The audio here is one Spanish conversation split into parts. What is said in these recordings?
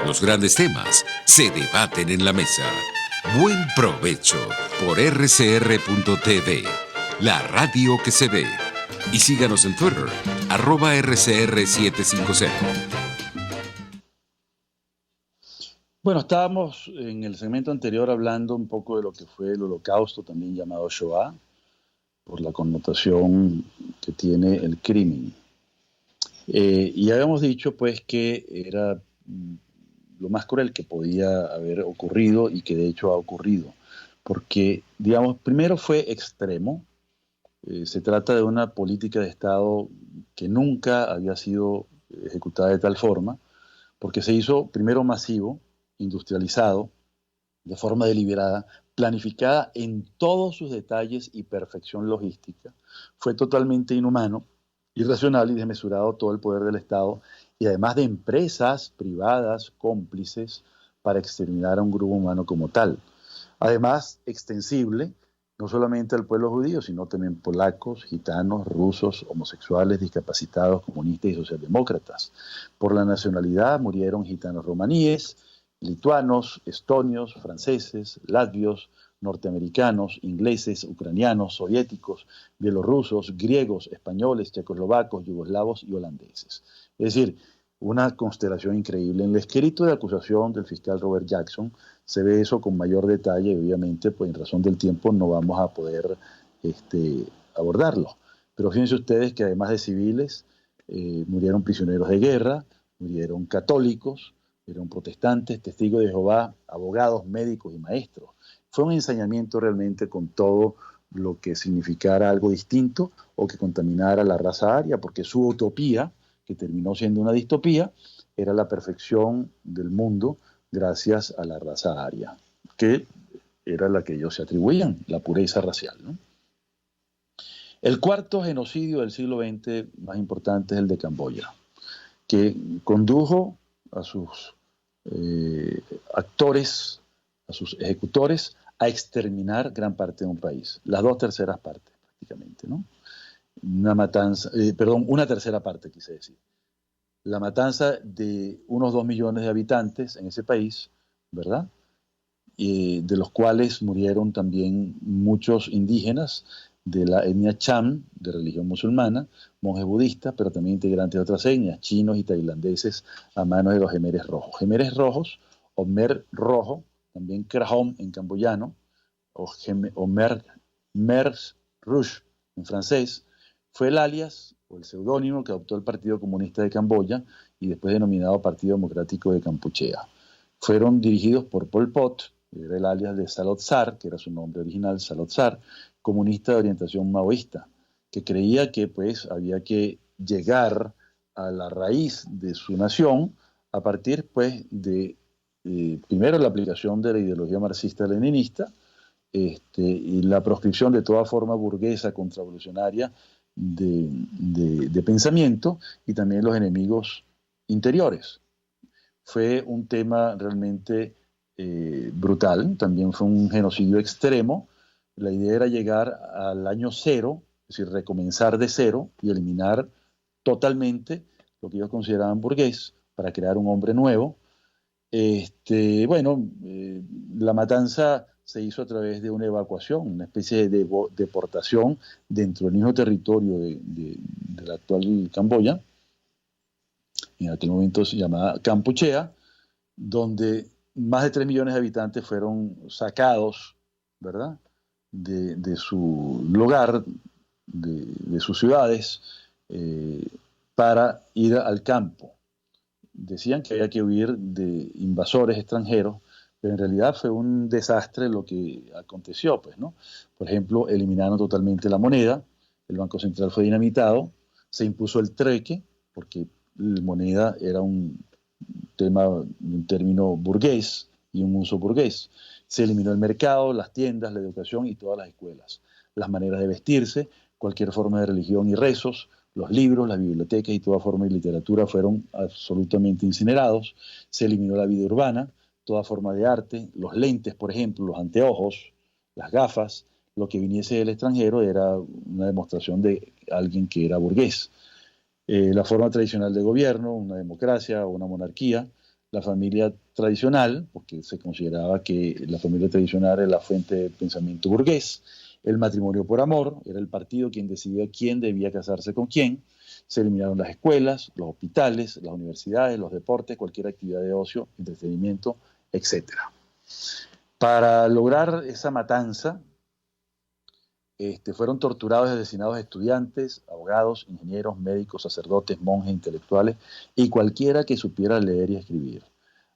Los grandes temas se debaten en la mesa. Buen provecho por rcr.tv, la radio que se ve. Y síganos en Twitter, @rcr750. Bueno, estábamos en el segmento anterior hablando un poco de lo que fue el Holocausto, también llamado Shoah, por la connotación que tiene el crimen. Y habíamos dicho pues que era lo más cruel que podía haber ocurrido y que de hecho ha ocurrido. Porque, digamos, primero fue extremo. Se trata de una política de Estado que nunca había sido ejecutada de tal forma, porque se hizo primero masivo, industrializado, de forma deliberada, planificada en todos sus detalles y perfección logística. Fue totalmente inhumano, irracional y desmesurado todo el poder del Estado y además de empresas privadas cómplices para exterminar a un grupo humano como tal. Además, extensible no solamente al pueblo judío, sino también polacos, gitanos, rusos, homosexuales, discapacitados, comunistas y socialdemócratas. Por la nacionalidad murieron gitanos romaníes, lituanos, estonios, franceses, latvios, norteamericanos, ingleses, ucranianos, soviéticos, bielorrusos, griegos, españoles, checoslovacos, yugoslavos y holandeses. Es decir, una constelación increíble. En el escrito de acusación del fiscal Robert Jackson se ve eso con mayor detalle y obviamente pues en razón del tiempo no vamos a poder abordarlo. Pero fíjense ustedes que además de civiles murieron prisioneros de guerra, murieron católicos, murieron protestantes, testigos de Jehová, abogados, médicos y maestros. Fue un ensañamiento realmente con todo lo que significara algo distinto o que contaminara la raza aria, porque su utopía, que terminó siendo una distopía, era la perfección del mundo gracias a la raza aria, que era la que ellos se atribuían, la pureza racial, ¿no? El cuarto genocidio del siglo XX más importante es el de Camboya, que condujo a sus actores, a sus ejecutores, a exterminar gran parte de un país, las 2/3 partes prácticamente, ¿no? Una tercera parte, quise decir. La matanza de unos 2 millones de habitantes en ese país, ¿verdad? De los cuales murieron también muchos indígenas de la etnia Cham, de religión musulmana, monjes budistas, pero también integrantes de otras etnias, chinos y tailandeses, a manos de los Jemeres Rojos. Jemeres Rojos, o Mer Rojo, también Krahom en camboyano, o Mers Rouge en francés, fue el alias o el seudónimo que adoptó el Partido Comunista de Camboya y después denominado Partido Democrático de Kampuchea. Fueron dirigidos por Pol Pot, era el alias de Salot Sar, que era su nombre original, Salot Sar, comunista de orientación maoísta, que creía que pues había que llegar a la raíz de su nación a partir pues de primero la aplicación de la ideología marxista-leninista y la proscripción de toda forma burguesa contravolucionaria de pensamiento y también los enemigos interiores. Fue un tema realmente brutal, también fue un genocidio extremo. La idea era llegar al año cero, es decir, recomenzar de cero y eliminar totalmente lo que ellos consideraban burgués para crear un hombre nuevo. La matanza se hizo a través de una evacuación, una especie de deportación dentro del mismo territorio del actual Camboya. En aquel momento se llamaba Kampuchea, donde más de 3 millones de habitantes fueron sacados, ¿verdad?, de su lugar, de sus ciudades, para ir al campo. Decían que había que huir de invasores extranjeros, pero en realidad fue un desastre lo que aconteció, pues, ¿no? Por ejemplo, eliminaron totalmente la moneda, el Banco Central fue dinamitado, se impuso el trueque, porque la moneda era un término burgués y un uso burgués. Se eliminó el mercado, las tiendas, la educación y todas las escuelas. Las maneras de vestirse, cualquier forma de religión y rezos, los libros, las bibliotecas y toda forma de literatura fueron absolutamente incinerados. Se eliminó la vida urbana, toda forma de arte, los lentes, por ejemplo, los anteojos, las gafas. Lo que viniese del extranjero era una demostración de alguien que era burgués. La forma tradicional de gobierno, una democracia o una monarquía, la familia tradicional, porque se consideraba que la familia tradicional era la fuente de pensamiento burgués, el matrimonio por amor, era el partido quien decidía quién debía casarse con quién, se eliminaron las escuelas, los hospitales, las universidades, los deportes, cualquier actividad de ocio, entretenimiento, etcétera. Para lograr esa matanza, fueron torturados y asesinados estudiantes, abogados, ingenieros, médicos, sacerdotes, monjes, intelectuales y cualquiera que supiera leer y escribir.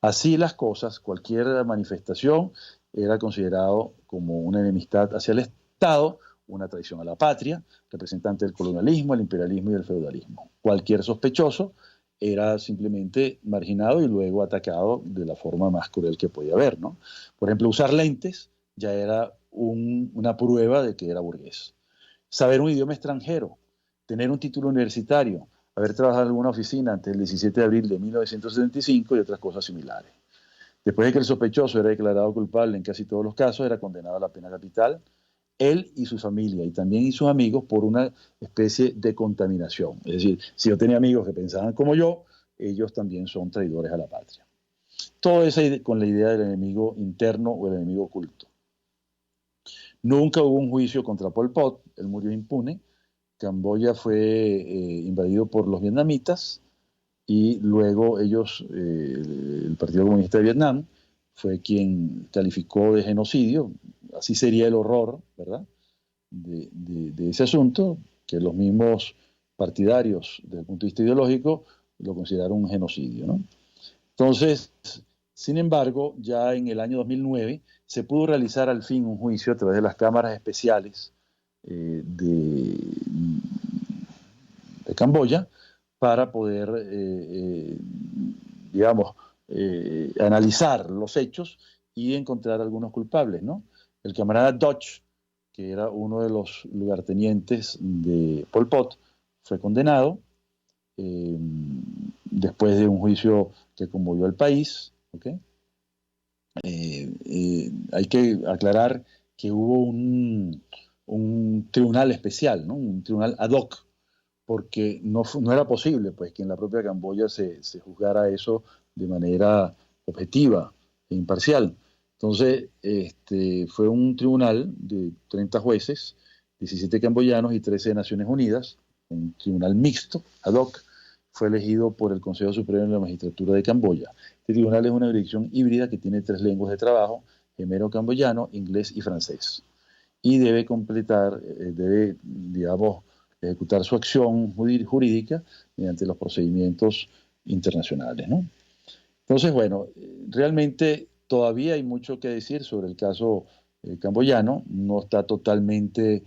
Así las cosas, cualquier manifestación era considerado como una enemistad hacia el Estado, una traición a la patria, representante del colonialismo, el imperialismo y el feudalismo. Cualquier sospechoso era simplemente marginado y luego atacado de la forma más cruel que podía haber, ¿no? Por ejemplo, usar lentes ya era una prueba de que era burgués. Saber un idioma extranjero, tener un título universitario, haber trabajado en alguna oficina antes del 17 de abril de 1975 y otras cosas similares. Después de que el sospechoso era declarado culpable en casi todos los casos, era condenado a la pena capital, él y su familia, y también y sus amigos, por una especie de contaminación. Es decir, si yo tenía amigos que pensaban como yo, ellos también son traidores a la patria. Todo eso con la idea del enemigo interno o el enemigo oculto. Nunca hubo un juicio contra Pol Pot, él murió impune. Camboya fue invadido por los vietnamitas y luego ellos, el Partido Comunista de Vietnam, fue quien calificó de genocidio. Así sería el horror, ¿verdad?, de ese asunto, que los mismos partidarios, desde el punto de vista ideológico, lo consideraron un genocidio, ¿no? Entonces, sin embargo, ya en el año 2009 se pudo realizar al fin un juicio a través de las cámaras especiales de Camboya para poder, digamos, analizar los hechos y encontrar algunos culpables, ¿no? El camarada Dodge, que era uno de los lugartenientes de Pol Pot, fue condenado después de un juicio que conmovió al país, ¿okay? Hay que aclarar que hubo un tribunal especial, ¿no?, un tribunal ad hoc, porque no era posible pues, que en la propia Camboya se juzgara eso de manera objetiva e imparcial. Entonces, fue un tribunal de 30 jueces, 17 camboyanos y 13 de Naciones Unidas, un tribunal mixto, ad hoc, fue elegido por el Consejo Supremo de la Magistratura de Camboya. Este tribunal es una jurisdicción híbrida que tiene 3 lenguas de trabajo, gemero-camboyano, inglés y francés. Y debe digamos, ejecutar su acción jurídica mediante los procedimientos internacionales, ¿no? Entonces, bueno, realmente todavía hay mucho que decir sobre el caso camboyano, no está totalmente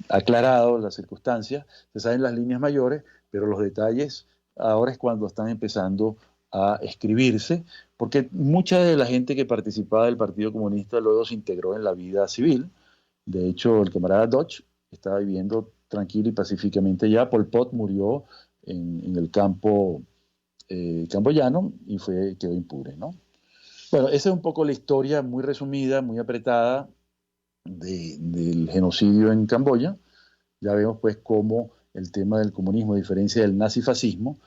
aclarado las circunstancias, se saben las líneas mayores, pero los detalles ahora es cuando están empezando a escribirse, porque mucha de la gente que participaba del Partido Comunista luego se integró en la vida civil. De hecho, el camarada Dodge estaba viviendo tranquilo y pacíficamente ya. Pol Pot murió en el campo camboyano y quedó impune, ¿no? Bueno, esa es un poco la historia muy resumida, muy apretada del genocidio en Camboya. Ya vemos pues cómo el tema del comunismo, a diferencia del nazifascismo,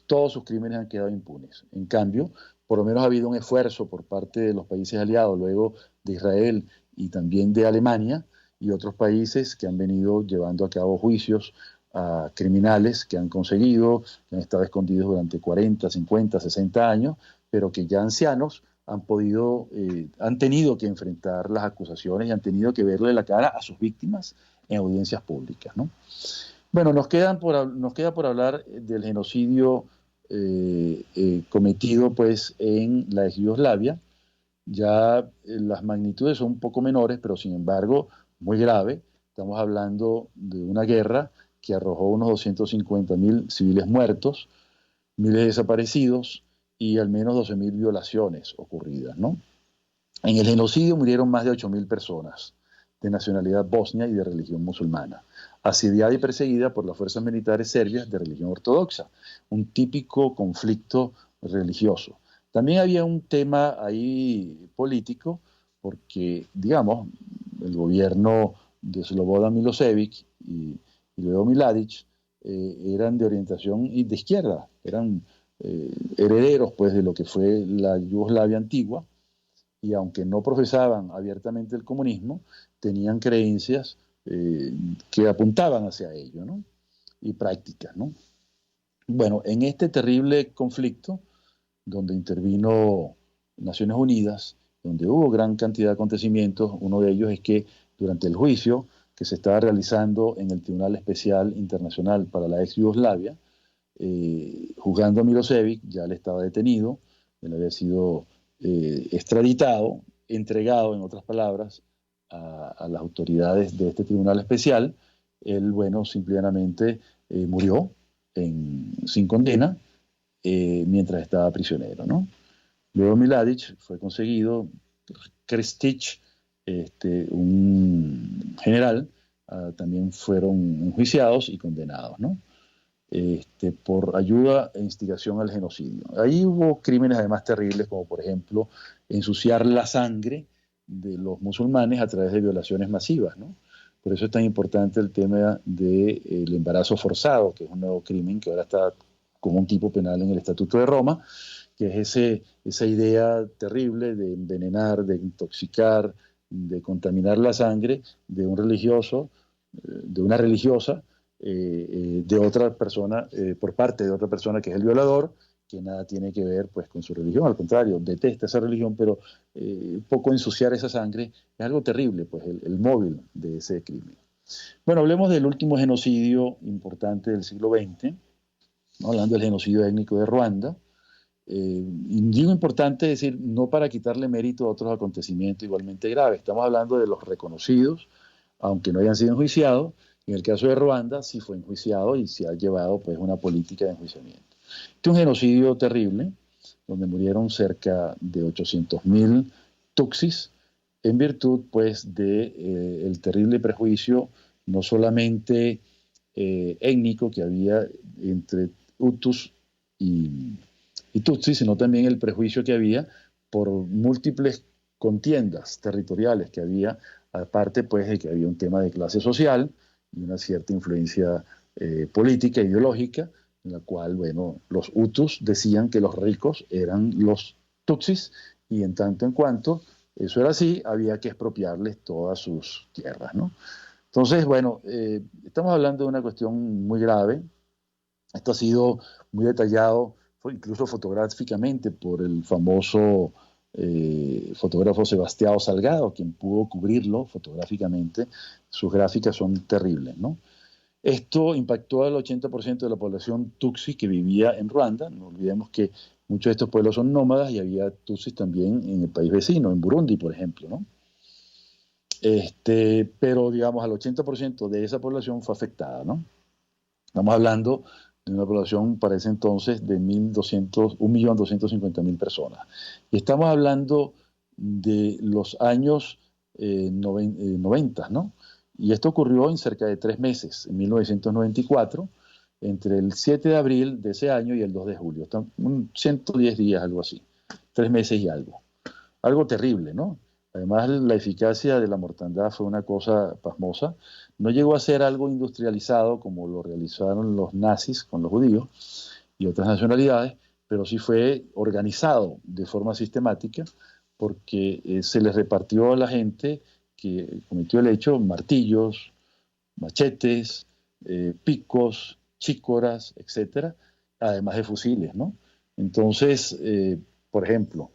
todos sus crímenes han quedado impunes. En cambio, por lo menos ha habido un esfuerzo por parte de los países aliados, luego de Israel y también de Alemania y otros países que han venido llevando a cabo juicios a criminales que han conseguido, que han estado escondidos durante 40, 50, 60 años, pero que ya ancianos han tenido que enfrentar las acusaciones y han tenido que verle la cara a sus víctimas en audiencias públicas, ¿no? Bueno, nos queda por hablar del genocidio cometido pues, en la ex Yugoslavia. Ya las magnitudes son un poco menores, pero sin embargo muy grave. Estamos hablando de una guerra que arrojó unos 250.000 civiles muertos, miles de desaparecidos y al menos 12.000 violaciones ocurridas, ¿no? En el genocidio murieron más de 8.000 personas de nacionalidad bosnia y de religión musulmana, asediada y perseguida por las fuerzas militares serbias de religión ortodoxa, un típico conflicto religioso. También había un tema ahí político, porque, digamos, el gobierno de Slobodan Milosevic y luego Mladic eran de orientación de izquierda, eran herederos pues de lo que fue la Yugoslavia antigua, y aunque no profesaban abiertamente el comunismo, tenían creencias que apuntaban hacia ello, ¿no? Y prácticas, ¿no? Bueno, en este terrible conflicto, donde intervino Naciones Unidas, donde hubo gran cantidad de acontecimientos, uno de ellos es que durante el juicio que se estaba realizando en el Tribunal Especial Internacional para la ex Yugoslavia, juzgando a Milosevic, ya él estaba detenido, él había sido extraditado, entregado, en otras palabras, a las autoridades de este tribunal especial. Él, bueno, simplemente murió sin condena mientras estaba prisionero, ¿no? Luego Mladic fue conseguido, Krstić, un general, también fueron enjuiciados y condenados, ¿no? Por ayuda e instigación al genocidio. Ahí hubo crímenes además terribles, como por ejemplo ensuciar la sangre de los musulmanes a través de violaciones masivas, ¿no? Por eso es tan importante el tema del embarazo forzado, que es un nuevo crimen que ahora está como un tipo penal en el Estatuto de Roma, que es esa idea terrible de envenenar, de intoxicar, de contaminar la sangre de un religioso, de una religiosa, de otra persona, por parte de otra persona que es el violador, que nada tiene que ver pues con su religión, al contrario, detesta esa religión, pero poco ensuciar esa sangre es algo terrible, pues el móvil de ese crimen. Bueno, hablemos del último genocidio importante del siglo XX, ¿no? Hablando del genocidio étnico de Ruanda. Y digo importante decir, no para quitarle mérito a otros acontecimientos igualmente graves, estamos hablando de los reconocidos, aunque no hayan sido enjuiciados. En el caso de Ruanda sí fue enjuiciado y se ha llevado pues una política de enjuiciamiento. Este es un genocidio terrible, donde murieron cerca de 800.000 tutsis en virtud pues de el terrible prejuicio no solamente étnico que había entre Hutus y tutsis, sino también el prejuicio que había por múltiples contiendas territoriales que había, aparte pues de que había un tema de clase social y una cierta influencia política, ideológica, en la cual, bueno, los Hutus decían que los ricos eran los tutsis, y en tanto en cuanto eso era así, había que expropiarles todas sus tierras, ¿no? Entonces, bueno, estamos hablando de una cuestión muy grave. Esto ha sido muy detallado, incluso fotográficamente, por el famoso fotógrafo Sebastião Salgado, quien pudo cubrirlo fotográficamente. Sus gráficas son terribles, ¿no? Esto impactó al 80% de la población tutsi que vivía en Ruanda. No olvidemos que muchos de estos pueblos son nómadas y había tutsis también en el país vecino, en Burundi, por ejemplo, ¿no? Pero, digamos, al 80% de esa población fue afectada, ¿no? Estamos hablando de una población para ese entonces de 1.250.000 personas. Y estamos hablando de los años 90, ¿no? Y esto ocurrió en cerca de 3 meses, en 1994, entre el 7 de abril de ese año y el 2 de julio. Están 110 días, algo así, 3 meses y algo. Algo terrible, ¿no? Además, la eficacia de la mortandad fue una cosa pasmosa. No llegó a ser algo industrializado como lo realizaron los nazis con los judíos y otras nacionalidades, pero sí fue organizado de forma sistemática, porque se les repartió a la gente que cometió el hecho martillos, machetes, picos, chícoras, etcétera, además de fusiles, ¿no? Entonces, por ejemplo,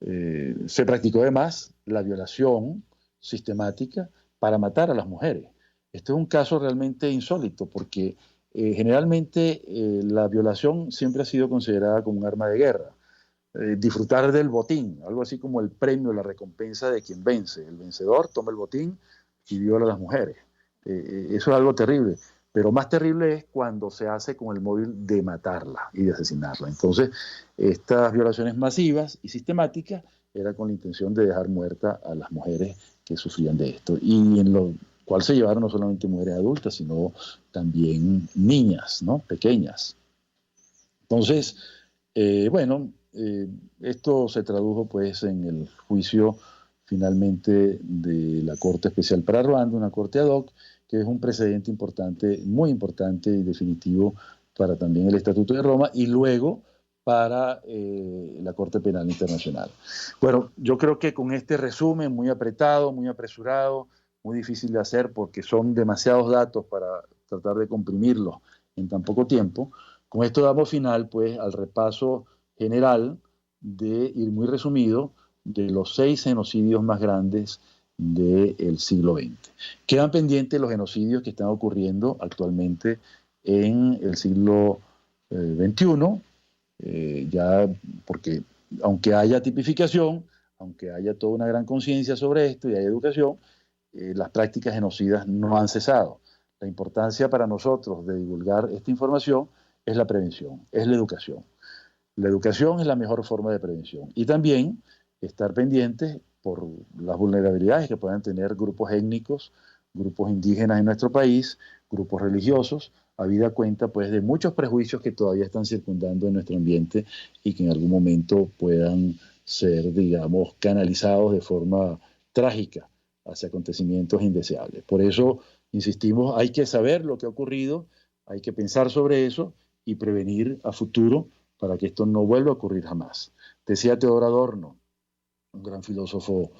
se practicó además la violación sistemática para matar a las mujeres. Este es un caso realmente insólito, porque generalmente la violación siempre ha sido considerada como un arma de guerra. Disfrutar del botín, algo así como el premio, la recompensa de quien vence. El vencedor toma el botín y viola a las mujeres. Eso es algo terrible. Pero más terrible es cuando se hace con el móvil de matarla y de asesinarla. Entonces, estas violaciones masivas y sistemáticas era con la intención de dejar muerta a las mujeres que sufrían de esto. Y en lo cual se llevaron no solamente mujeres adultas, sino también niñas, ¿no? Pequeñas. Entonces, esto se tradujo pues en el juicio finalmente de la Corte Especial para Ruanda, una corte ad hoc, que es un precedente importante, muy importante y definitivo para también el Estatuto de Roma, y luego para la Corte Penal Internacional. Bueno, yo creo que con este resumen muy apretado, muy apresurado, muy difícil de hacer porque son demasiados datos para tratar de comprimirlos en tan poco tiempo, con esto damos final pues al repaso general de ir muy resumido de los 6 genocidios más grandes del siglo XX. Quedan pendientes los genocidios que están ocurriendo actualmente en el siglo XXI, ya porque aunque haya tipificación, aunque haya toda una gran conciencia sobre esto y hay educación, las prácticas genocidas no han cesado. La importancia para nosotros de divulgar esta información es la prevención, es la educación. La educación es la mejor forma de prevención. Y también estar pendientes por las vulnerabilidades que puedan tener grupos étnicos, grupos indígenas en nuestro país, grupos religiosos, habida cuenta pues de muchos prejuicios que todavía están circundando en nuestro ambiente y que en algún momento puedan ser, digamos, canalizados de forma trágica hacia acontecimientos indeseables. Por eso, insistimos, hay que saber lo que ha ocurrido, hay que pensar sobre eso y prevenir a futuro para que esto no vuelva a ocurrir jamás. Decía Theodor Adorno, un gran filósofo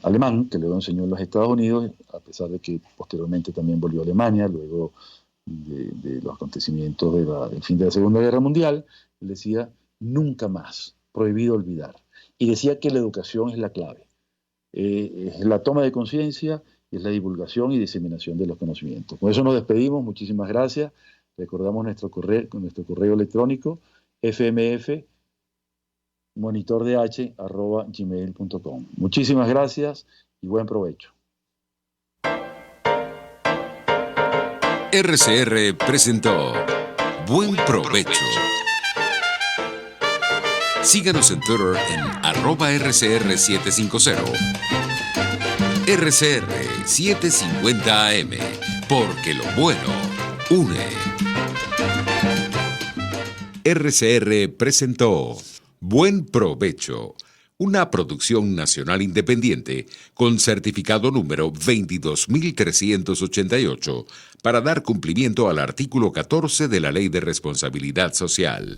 alemán que luego enseñó en los Estados Unidos, a pesar de que posteriormente también volvió a Alemania, luego de los acontecimientos del fin de la Segunda Guerra Mundial. Él decía, nunca más, prohibido olvidar. Y decía que la educación es la clave. Es la toma de conciencia, es la divulgación y diseminación de los conocimientos. Con eso nos despedimos, muchísimas gracias. Recordamos nuestro correo electrónico, fmf_monitordh@gmail.com. Muchísimas gracias y buen provecho. RCR presentó Buen Provecho. Síganos en Twitter en @RCR750. RCR 750 AM, porque lo bueno une. RCR presentó Buen Provecho, una producción nacional independiente con certificado número 22388 para dar cumplimiento al artículo 14 de la Ley de Responsabilidad Social.